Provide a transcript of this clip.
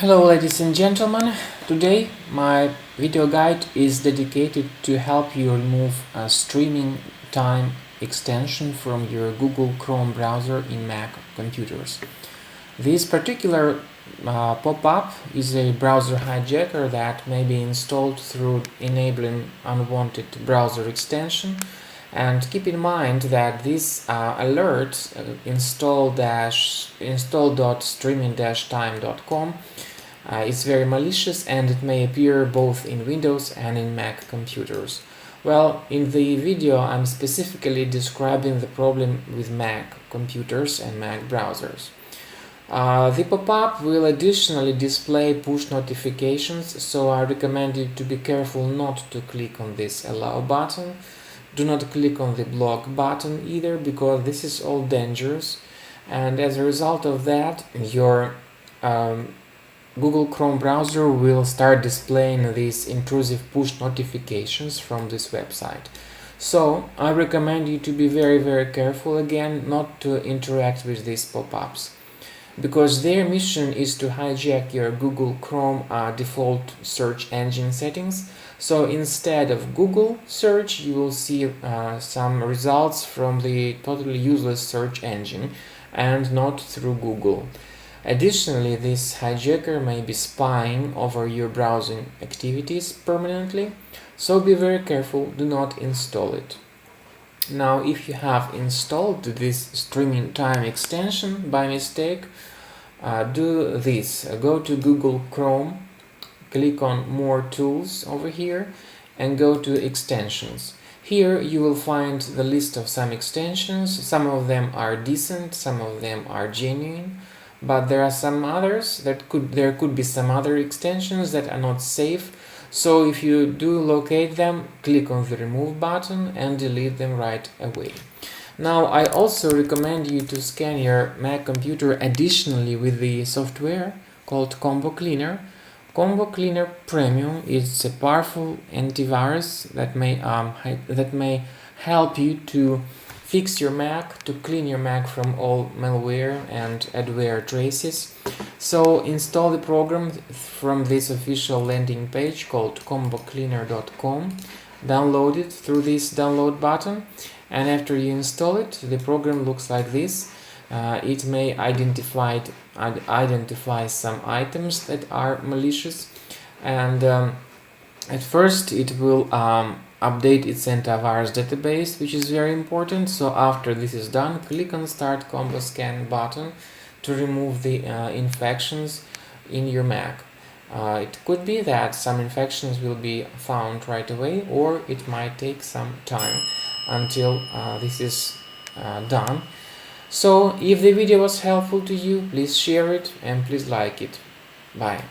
Hello ladies and gentlemen, today my video guide is dedicated to help you remove a streaming time extension from your Google Chrome browser in Mac computers. This particular pop-up is a browser hijacker that may be installed through enabling unwanted browser extension. And keep in mind that this alert install.streaming-time.com is very malicious, and it may appear both in Windows and in Mac computers. Well, in the video I'm specifically describing the problem with Mac computers and Mac browsers. The pop-up will additionally display push notifications, so I recommend you to be careful not to click on this allow button. Do not click on the block button either, because this is all dangerous, and as a result of that your Google Chrome browser will start displaying these intrusive push notifications from this website. So I recommend you to be very careful again, not to interact with these pop-ups, because their mission is to hijack your Google Chrome default search engine settings. So instead of Google search, you will see some results from the totally useless search engine and not through Google. Additionally, this hijacker may be spying over your browsing activities permanently, so be very careful, do not install it. Now, if you have installed this streaming time extension by mistake, do this. Go to Google Chrome, click on More Tools over here, and go to Extensions. Here you will find the list of some extensions. Some of them are decent, some of them are genuine, but there are some others that there could be some other extensions that are not safe. So if you do locate them, click on the remove button and delete them right away. Now, I also recommend you to scan your Mac computer additionally with the software called Combo Cleaner. Combo Cleaner Premium is a powerful antivirus that may help you to fix your Mac, to clean your Mac from all malware and adware traces. So install the program from this official landing page called combocleaner.com. Download it through this download button, and after you install it, the program looks like this. It may identify some items that are malicious, and at first it will update its antivirus database, which is very important. So after this is done, click on Start Combo Scan button to remove the infections in your Mac. It could be that some infections will be found right away, or it might take some time until this is done. So if the video was helpful to you, please share it and please like it. Bye.